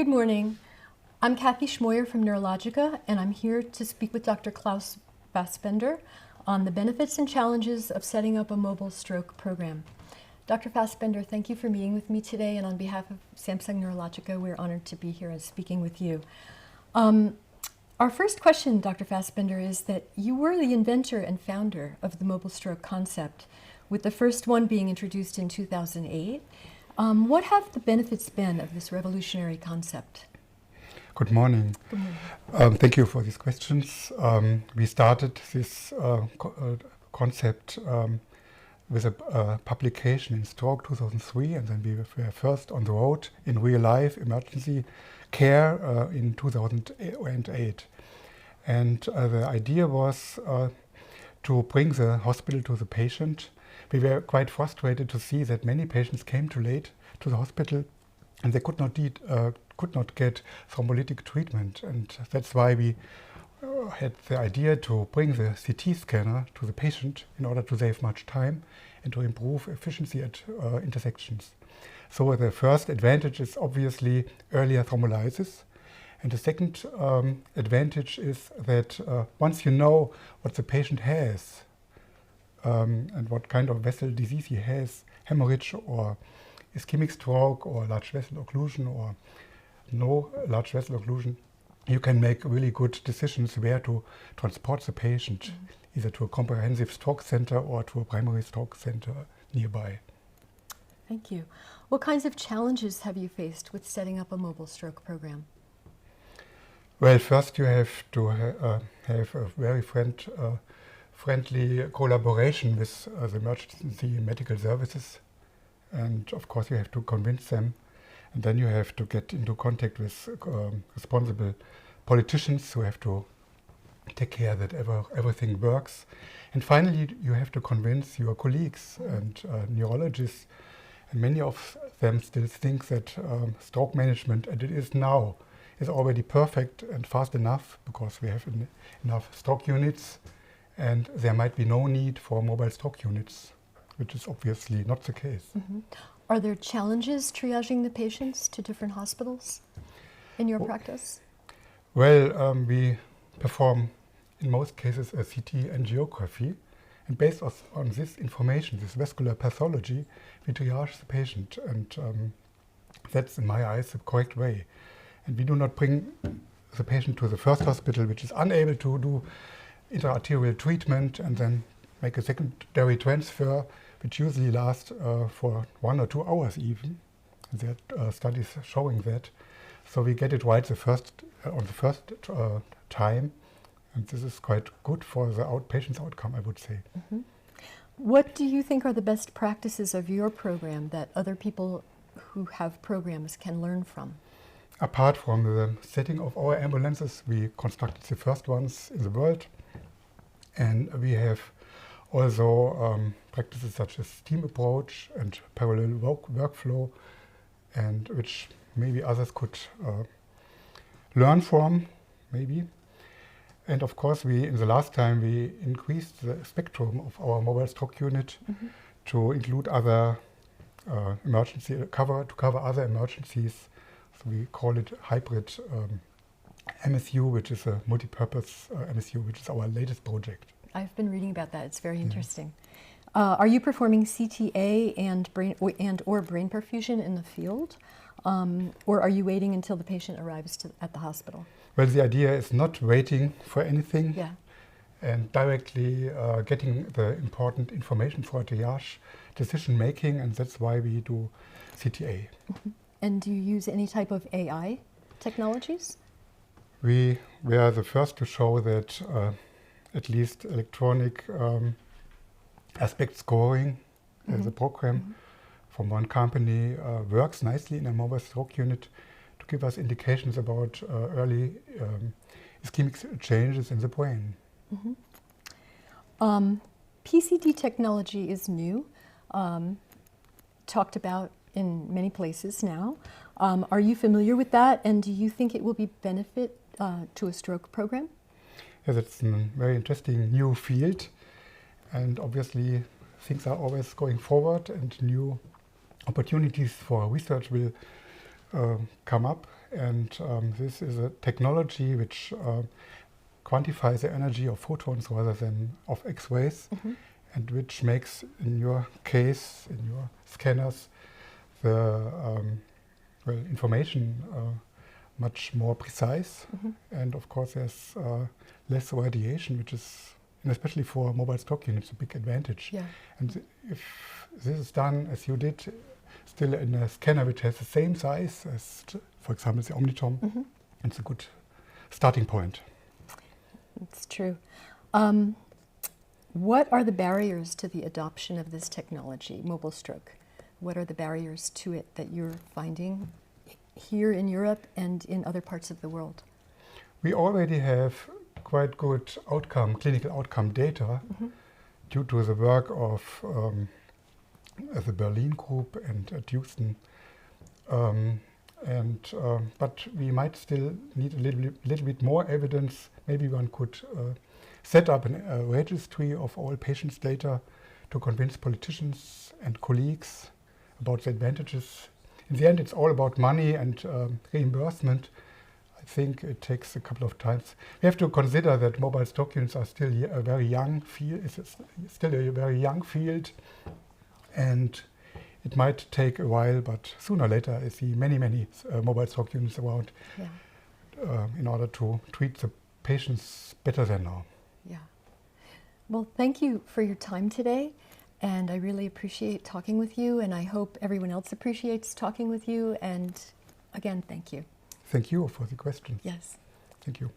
Good morning. I'm Kathy Schmoyer from Neurologica, and I'm here to speak with Dr. Klaus Fassbender on the benefits and challenges of setting up a mobile stroke program. Dr. Fassbender, thank you for meeting with me today, and on behalf of Samsung Neurologica, we're honored to be here and speaking with you. Our first question, Dr. Fassbender, is that you were the inventor and founder of the mobile stroke concept, with the first one being introduced in 2008. What have the benefits been of this revolutionary concept? Good morning. Good morning. Thank you for these questions. We started this concept with a publication in Stroke 2003, and then we were first on the road in real life emergency care in 2008. And the idea was to bring the hospital to the patient. We were quite frustrated to see that many patients came too late to the hospital and they could not get thrombolytic treatment. And that's why we had the idea to bring the CT scanner to the patient in order to save much time and to improve efficiency at intersections. So the first advantage is obviously earlier thrombolysis. And the second advantage is that once you know what the patient has, and what kind of vessel disease he has, hemorrhage or ischemic stroke or large vessel occlusion or no large vessel occlusion, you can make really good decisions where to transport the patient, either to a comprehensive stroke center or to a primary stroke center nearby. Thank you. What kinds of challenges have you faced with setting up a mobile stroke program? Well, first you have to have a very friendly collaboration with the emergency medical services, and of course you have to convince them, and then you have to get into contact with responsible politicians who have to take care that everything works, and finally you have to convince your colleagues and neurologists, and many of them still think that stroke management as it is now is already perfect and fast enough because we have enough stroke units. And there might be no need for mobile stroke units, which is obviously not the case. Mm-hmm. Are there challenges triaging the patients to different hospitals in your practice? Well, we perform in most cases a CT angiography, and based on this information, this vascular pathology, we triage the patient, and that's in my eyes the correct way. And we do not bring the patient to the first hospital, which is unable to do intraarterial treatment and then make a secondary transfer, which usually lasts for 1 or 2 hours even. And there are studies showing that. So we get it right on the first time, and this is quite good for the patient's outcome, I would say. Mm-hmm. What do you think are the best practices of your program that other people who have programs can learn from? Apart from the setting of our ambulances, we constructed the first ones in the world. And we have also practices such as team approach and parallel workflow, and which maybe others could learn from, maybe. And of course, in the last time, we increased the spectrum of our mobile stroke unit to include other to cover other emergencies. So we call it hybrid MSU, which is a multi-purpose MSU, which is our latest project. I've been reading about that. It's very interesting. Are you performing CTA and brain perfusion in the field, or are you waiting until the patient arrives at the hospital? Well, the idea is not waiting for anything, and directly getting the important information for triage decision making, and that's why we do CTA. Mm-hmm. And do you use any type of AI technologies? We were the first to show that at least electronic aspect scoring as a program from one company works nicely in a mobile stroke unit to give us indications about early ischemic changes in the brain. PCD technology is new, talked about in many places now. Are you familiar with that, and do you think it will be benefit to a stroke program? Yeah, that's a very interesting new field, and obviously things are always going forward, and new opportunities for research will come up, and this is a technology which quantifies the energy of photons rather than of X-rays, and which makes, in your case, in your scanners, the information much more precise. And of course, there's less radiation, which is, and especially for mobile stock units, a big advantage. Yeah. And if this is done as you did, still in a scanner which has the same size as, for example, the Omnitom, it's a good starting point. It's true. What are the barriers to the adoption of this technology, mobile stroke? What are the barriers to it that you're finding here in Europe and in other parts of the world? We already have quite good clinical outcome data due to the work of the Berlin group and at Houston. But we might still need a little bit more evidence. Maybe one could set up a registry of all patients' data to convince politicians and colleagues about the advantages. In the end, it's all about money and reimbursement. I think it takes a couple of times. We have to consider that mobile stock units are still a very young field. It's still a very young field, and it might take a while, but sooner or later I see many mobile stock units around in order to treat the patients better than now. Yeah. Well, thank you for your time today, and I really appreciate talking with you, and I hope everyone else appreciates talking with you, and again, thank you. Thank you for the questions. Yes. Thank you.